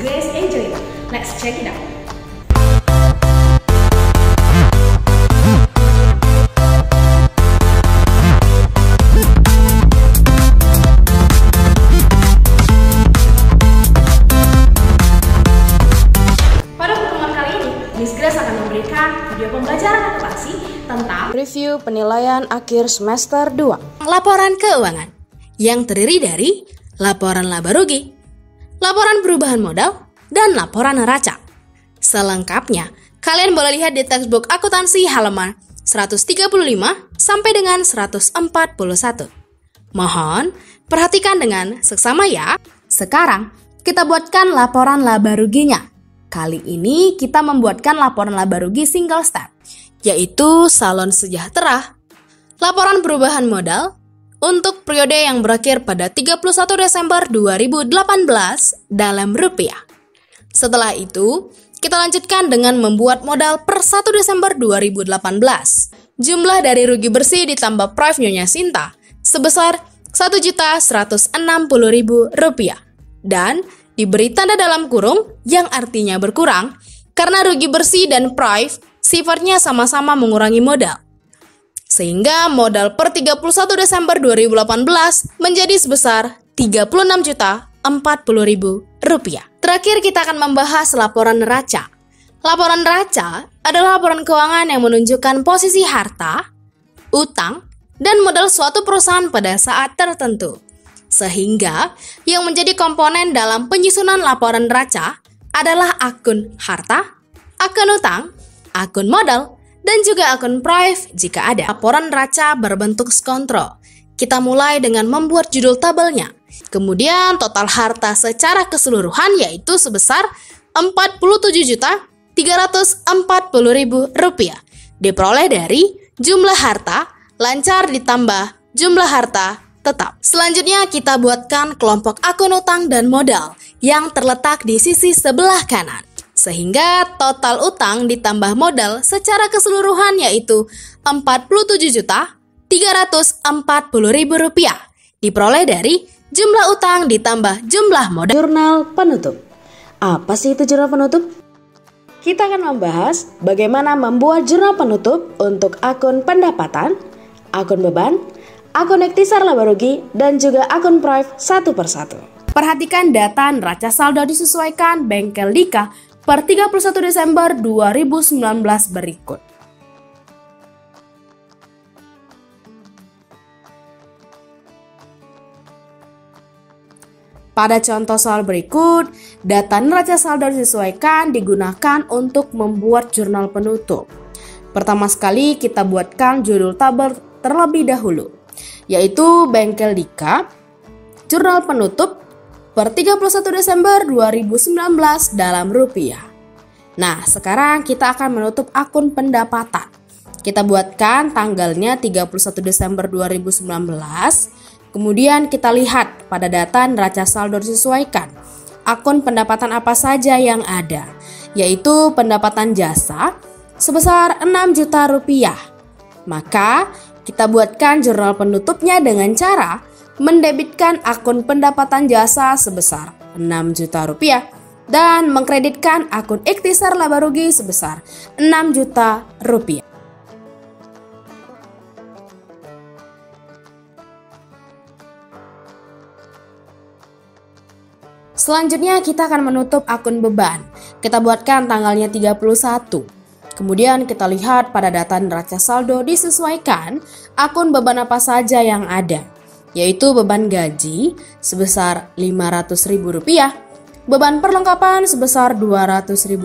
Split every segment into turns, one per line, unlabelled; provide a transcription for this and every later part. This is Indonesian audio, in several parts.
Grace Angelina. Let's check it out. Pada pertemuan kali ini, Miss Grace akan memberikan video pembelajaran akuntansi tentang
review penilaian akhir semester 2.
Laporan keuangan yang terdiri dari laporan laba rugi, laporan perubahan modal, dan laporan neraca. Selengkapnya, kalian boleh lihat di textbook akuntansi halaman 135 sampai dengan 141. Mohon perhatikan dengan seksama ya. Sekarang, kita buatkan laporan laba ruginya. Kali ini kita membuatkan laporan laba rugi single step, yaitu Salon Sejahtera. Laporan perubahan modal untuk periode yang berakhir pada 31 Desember 2018 dalam rupiah. Setelah itu, kita lanjutkan dengan membuat modal per 1 Desember 2018. Jumlah dari rugi bersih ditambah Prive Nyonya Sinta sebesar Rp1.160.000 dan diberi tanda dalam kurung yang artinya berkurang karena rugi bersih dan Prive sifatnya sama-sama mengurangi modal. Sehingga modal per 31 Desember 2018 menjadi sebesar Rp36.040.000. Terakhir kita akan membahas laporan neraca. Laporan neraca adalah laporan keuangan yang menunjukkan posisi harta, utang, dan modal suatu perusahaan pada saat tertentu. Sehingga yang menjadi komponen dalam penyusunan laporan neraca adalah akun harta, akun utang, akun modal, dan juga akun Prive jika ada. Laporan neraca berbentuk skontrol. Kita mulai dengan membuat judul tabelnya. Kemudian total harta secara keseluruhan yaitu sebesar Rp40.340.000 diperoleh dari jumlah harta lancar ditambah jumlah harta tetap. Selanjutnya kita buatkan kelompok akun utang dan modal yang terletak di sisi sebelah kanan. Sehingga total utang ditambah modal secara keseluruhan yaitu Rp40.340.000 diperoleh dari jumlah utang ditambah jumlah modal.
Jurnal penutup. Apa sih itu jurnal penutup? Kita akan membahas bagaimana membuat jurnal penutup untuk akun pendapatan, akun beban, akun ikhtisar laba rugi, dan juga akun Prive satu persatu.
Perhatikan data neraca saldo disesuaikan Bengkel Dika per 31 Desember 2019 berikut. Pada contoh soal berikut, data neraca saldo disesuaikan digunakan untuk membuat jurnal penutup. Pertama sekali kita buatkan judul tabel terlebih dahulu, yaitu Bengkel Dika, jurnal penutup per 31 Desember 2019 dalam rupiah. Nah, sekarang kita akan menutup akun pendapatan. Kita buatkan tanggalnya 31 Desember 2019. Kemudian kita lihat pada data neraca saldo disesuaikan. Akun pendapatan apa saja yang ada, yaitu pendapatan jasa sebesar Rp6 juta. Maka, kita buatkan jurnal penutupnya dengan cara mendebitkan akun pendapatan jasa sebesar Rp6 juta dan mengkreditkan akun ikhtisar laba rugi sebesar Rp6 juta. Selanjutnya kita akan menutup akun beban. Kita buatkan tanggalnya 31. Kemudian kita lihat pada data neraca saldo disesuaikan akun beban apa saja yang ada, yaitu beban gaji sebesar Rp500.000, beban perlengkapan sebesar Rp200.000,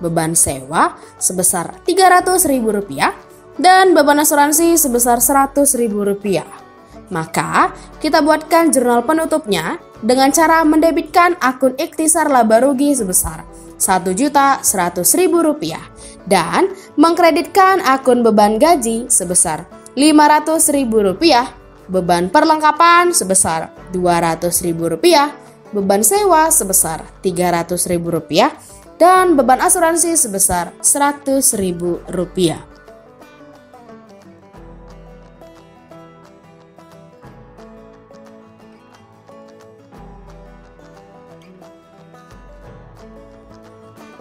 beban sewa sebesar Rp300.000, dan beban asuransi sebesar Rp100.000. Maka, kita buatkan jurnal penutupnya dengan cara mendebitkan akun ikhtisar laba rugi sebesar Rp1.100.000 dan mengkreditkan akun beban gaji sebesar Rp500.000, beban perlengkapan sebesar Rp200.000, beban sewa sebesar Rp300.000, dan beban asuransi sebesar Rp100.000.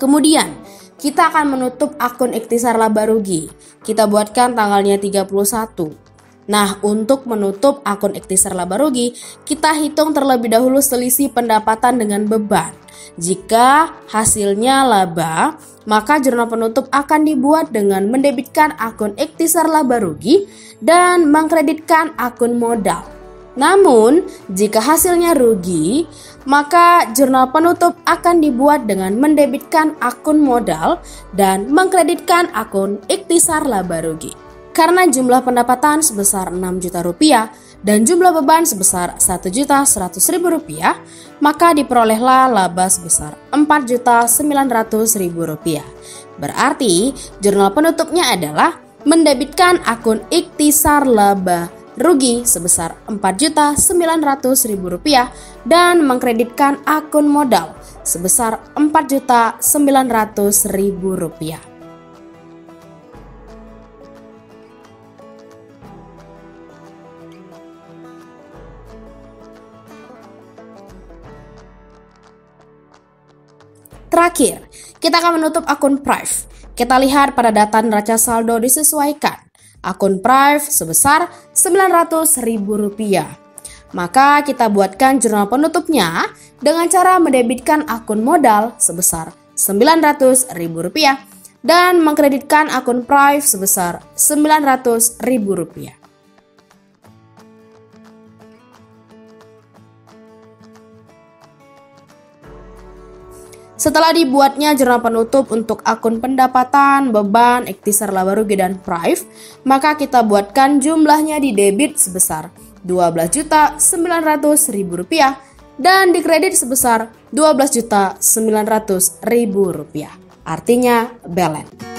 Kemudian, kita akan menutup akun ikhtisar laba rugi. Kita buatkan tanggalnya 31. Nah, untuk menutup akun ikhtisar laba rugi, kita hitung terlebih dahulu selisih pendapatan dengan beban. Jika hasilnya laba, maka jurnal penutup akan dibuat dengan mendebitkan akun ikhtisar laba rugi dan mengkreditkan akun modal. Namun, jika hasilnya rugi, maka jurnal penutup akan dibuat dengan mendebitkan akun modal dan mengkreditkan akun ikhtisar laba rugi. Karena jumlah pendapatan sebesar 6 juta rupiah dan jumlah beban sebesar 1.100.000 rupiah, maka diperolehlah laba sebesar 4.900.000 rupiah. Berarti jurnal penutupnya adalah mendebitkan akun ikhtisar laba rugi sebesar 4.900.000 rupiah dan mengkreditkan akun modal sebesar 4.900.000 rupiah. Terakhir, kita akan menutup akun Prive. Kita lihat pada data neraca saldo disesuaikan. Akun Prive sebesar Rp900.000. Maka kita buatkan jurnal penutupnya dengan cara mendebitkan akun modal sebesar Rp900.000 dan mengkreditkan akun Prive sebesar Rp900.000. Setelah dibuatnya jurnal penutup untuk akun pendapatan, beban, ikhtisar laba rugi, dan Prive, maka kita buatkan jumlahnya di debit sebesar Rp12.900.000 dan di kredit sebesar Rp12.900.000. Artinya balance.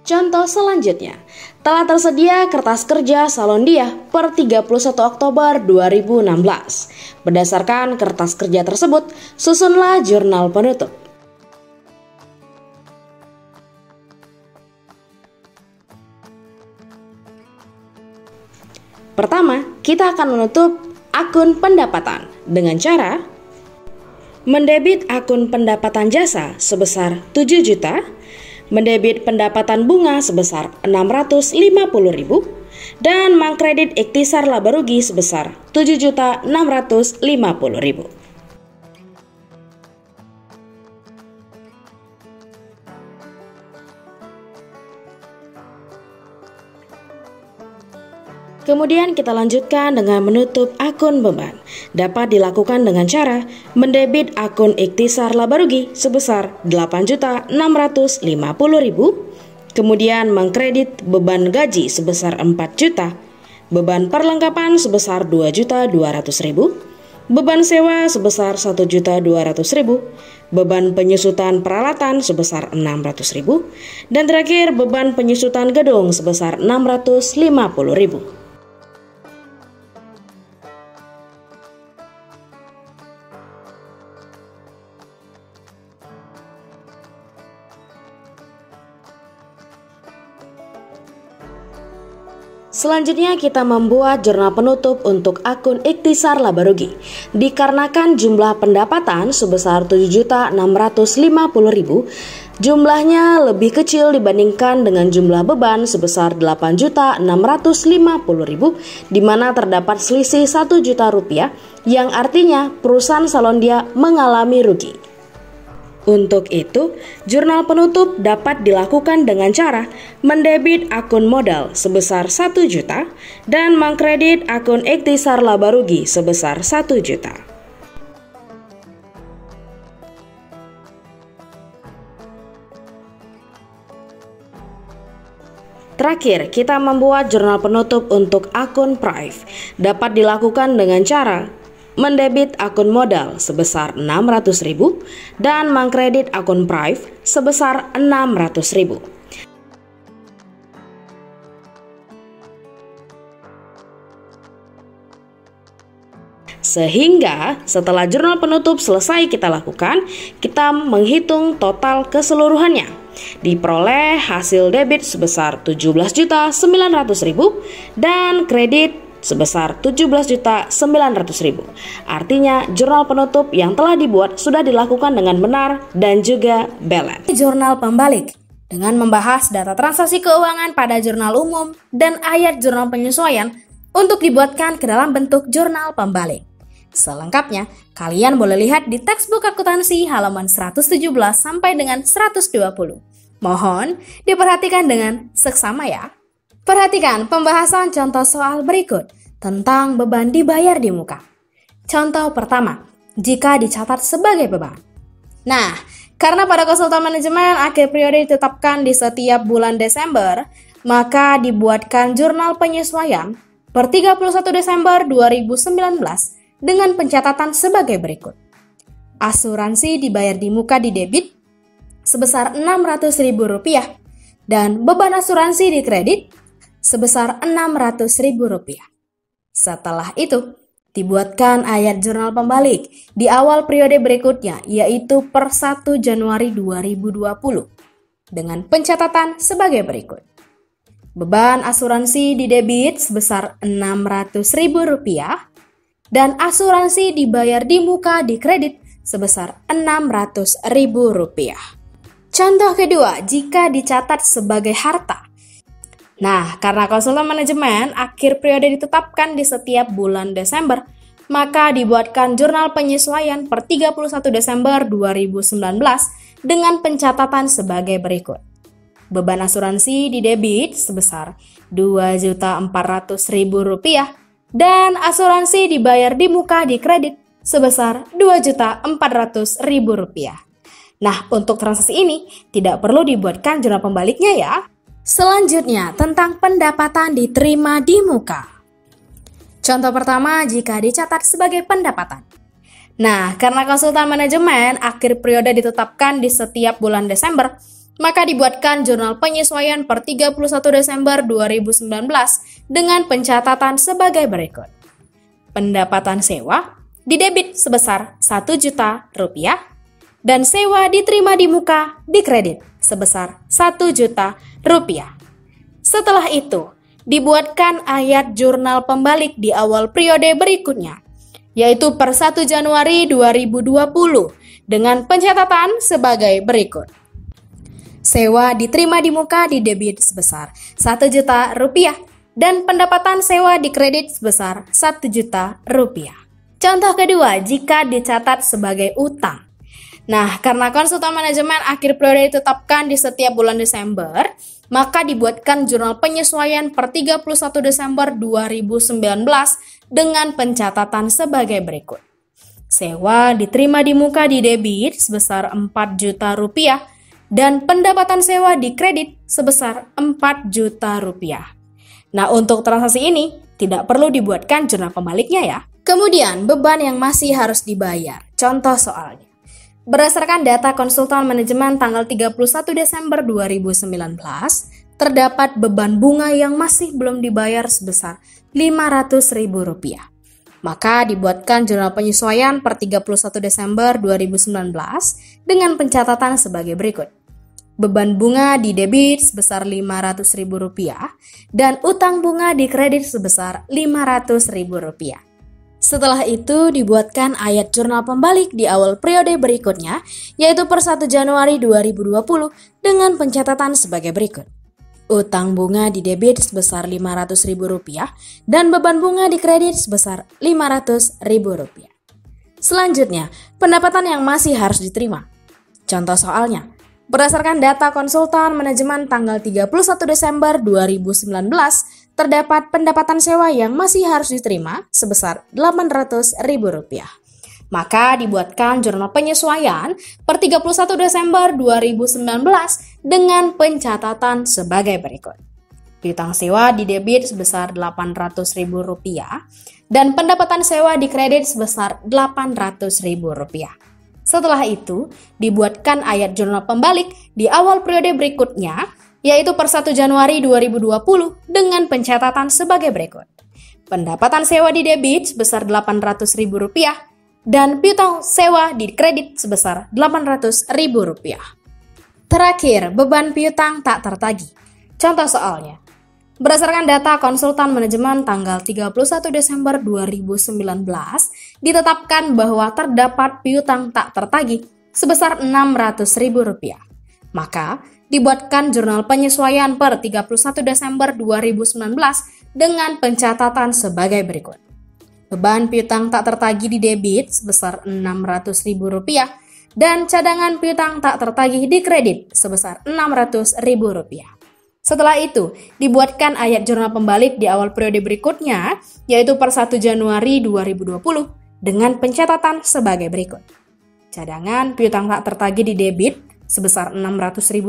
Contoh selanjutnya, telah tersedia kertas kerja Salondia per 31 Oktober 2016. Berdasarkan kertas kerja tersebut, susunlah jurnal penutup. Pertama, kita akan menutup akun pendapatan dengan cara mendebit akun pendapatan jasa sebesar 7 juta, mendebit pendapatan bunga sebesar 650.000 dan mengkredit ikhtisar laba rugi sebesar 7.650.000. Kemudian kita lanjutkan dengan menutup akun beban. Dapat dilakukan dengan cara mendebit akun ikhtisar laba rugi sebesar 8.650.000, kemudian mengkredit beban gaji sebesar 4 juta, beban perlengkapan sebesar 2.200.000, beban sewa sebesar 1.200.000, beban penyusutan peralatan sebesar 600.000, dan terakhir beban penyusutan gedung sebesar 650.000. Selanjutnya kita membuat jurnal penutup untuk akun ikhtisar laba rugi. Dikarenakan jumlah pendapatan sebesar 7.650.000, jumlahnya lebih kecil dibandingkan dengan jumlah beban sebesar 8.650.000, di mana terdapat selisih 1 juta rupiah, yang artinya perusahaan Salondia mengalami rugi. Untuk itu, jurnal penutup dapat dilakukan dengan cara mendebit akun modal sebesar 1 juta dan mengkredit akun ikhtisar laba rugi sebesar 1 juta. Terakhir, kita membuat jurnal penutup untuk akun Prive. Dapat dilakukan dengan cara mendebit akun modal sebesar 600.000 dan mengkredit akun Prive sebesar 600.000. Sehingga setelah jurnal penutup selesai kita lakukan, kita menghitung total keseluruhannya. Diperoleh hasil debit sebesar 17.900.000 dan kredit sebesar 17.900.000. Artinya jurnal penutup yang telah dibuat sudah dilakukan dengan benar dan juga balance.
Jurnal pembalik dengan membahas data transaksi keuangan pada jurnal umum dan ayat jurnal penyesuaian untuk dibuatkan ke dalam bentuk jurnal pembalik. Selengkapnya, kalian boleh lihat di textbook akuntansi halaman 117 sampai dengan 120. Mohon diperhatikan dengan seksama ya. Perhatikan pembahasan contoh soal berikut tentang beban dibayar di muka. Contoh pertama, jika dicatat sebagai beban. Nah, karena pada konsultan manajemen akhir periode ditetapkan di setiap bulan Desember, maka dibuatkan jurnal penyesuaian per 31 Desember 2019 dengan pencatatan sebagai berikut. Asuransi dibayar di muka di debit sebesar Rp600.000 dan beban asuransi di kredit sebesar Rp600.000. Setelah itu, dibuatkan ayat jurnal pembalik di awal periode berikutnya, yaitu per 1 Januari 2020 dengan pencatatan sebagai berikut. Beban asuransi di debit sebesar Rp600.000 dan asuransi dibayar di muka di kredit sebesar Rp600.000. Contoh kedua, jika dicatat sebagai harta. Nah, karena konsultan manajemen akhir periode ditetapkan di setiap bulan Desember, maka dibuatkan jurnal penyesuaian per 31 Desember 2019 dengan pencatatan sebagai berikut. Beban asuransi di debit sebesar Rp2.400.000 dan asuransi dibayar di muka di kredit sebesar Rp2.400.000. Nah, untuk transaksi ini tidak perlu dibuatkan jurnal pembaliknya ya. Selanjutnya, tentang pendapatan diterima di muka. Contoh pertama, jika dicatat sebagai pendapatan. Nah, karena konsultan manajemen akhir periode ditetapkan di setiap bulan Desember, maka dibuatkan jurnal penyesuaian per 31 Desember 2019 dengan pencatatan sebagai berikut. Pendapatan sewa didebit sebesar Rp1 juta dan sewa diterima di muka di kredit sebesar Rp1 juta. Setelah itu, dibuatkan ayat jurnal pembalik di awal periode berikutnya, yaitu per 1 Januari 2020 dengan pencatatan sebagai berikut. Sewa diterima di muka di debit sebesar Rp1 juta dan pendapatan sewa di kredit sebesar Rp1 juta. Contoh kedua, jika dicatat sebagai utang. Nah, karena konsultan manajemen akhir periode ditetapkan di setiap bulan Desember, maka dibuatkan jurnal penyesuaian per 31 Desember 2019 dengan pencatatan sebagai berikut. Sewa diterima di muka di debit sebesar Rp4 juta dan pendapatan sewa di kredit sebesar Rp4 juta. Nah, untuk transaksi ini tidak perlu dibuatkan jurnal pembaliknya ya. Kemudian, beban yang masih harus dibayar. Contoh soalnya. Berdasarkan data konsultan manajemen tanggal 31 Desember 2019, terdapat beban bunga yang masih belum dibayar sebesar Rp500.000. Maka dibuatkan jurnal penyesuaian per 31 Desember 2019 dengan pencatatan sebagai berikut. Beban bunga di debit sebesar Rp500.000 dan utang bunga di kredit sebesar Rp500.000. Setelah itu dibuatkan ayat jurnal pembalik di awal periode berikutnya, yaitu per 1 Januari 2020 dengan pencatatan sebagai berikut. Utang bunga di debit sebesar Rp500.000 dan beban bunga di kredit sebesar Rp500.000. Selanjutnya, pendapatan yang masih harus diterima. Contoh soalnya, berdasarkan data konsultan manajemen tanggal 31 Desember 2019, terdapat pendapatan sewa yang masih harus diterima sebesar Rp800.000. Maka dibuatkan jurnal penyesuaian per 31 Desember 2019 dengan pencatatan sebagai berikut. Piutang sewa didebit sebesar Rp800.000 dan pendapatan sewa dikredit sebesar Rp800.000. Setelah itu, dibuatkan ayat jurnal pembalik di awal periode berikutnya, yaitu per 1 Januari 2020 dengan pencatatan sebagai berikut. Pendapatan sewa didebit sebesar Rp800.000 dan piutang sewa dikredit sebesar Rp800.000. Terakhir, beban piutang tak tertagih. Contoh soalnya. Berdasarkan data konsultan manajemen tanggal 31 Desember 2019, ditetapkan bahwa terdapat piutang tak tertagih sebesar Rp600.000. Maka, dibuatkan jurnal penyesuaian per 31 Desember 2019 dengan pencatatan sebagai berikut. Beban piutang tak tertagih didebit sebesar Rp600.000 dan cadangan piutang tak tertagih dikredit sebesar Rp600.000. Setelah itu, dibuatkan ayat jurnal pembalik di awal periode berikutnya, yaitu per 1 Januari 2020 dengan pencatatan sebagai berikut. Cadangan piutang tak tertagih didebit sebesar Rp600.000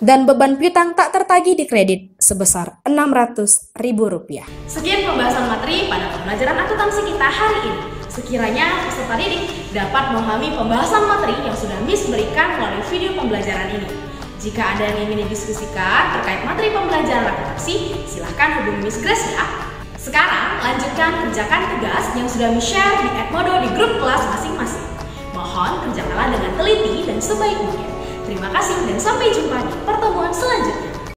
dan beban piutang tak tertagih dikredit sebesar Rp600.000.
Sekian pembahasan materi pada pembelajaran akuntansi kita hari ini. Sekiranya peserta didik dapat memahami pembahasan materi yang sudah Miss berikan melalui video pembelajaran ini. Jika ada yang ingin didiskusikan terkait materi pembelajaran akuntansi, silahkan hubungi Miss Grace ya. Sekarang, lanjutkan kerjakan tugas yang sudah Miss share di Edmodo di grup kelas masing-masing. Mohon kerjakanlah dengan teliti dan sebaik mungkin. Terima kasih dan sampai jumpa di pertemuan selanjutnya.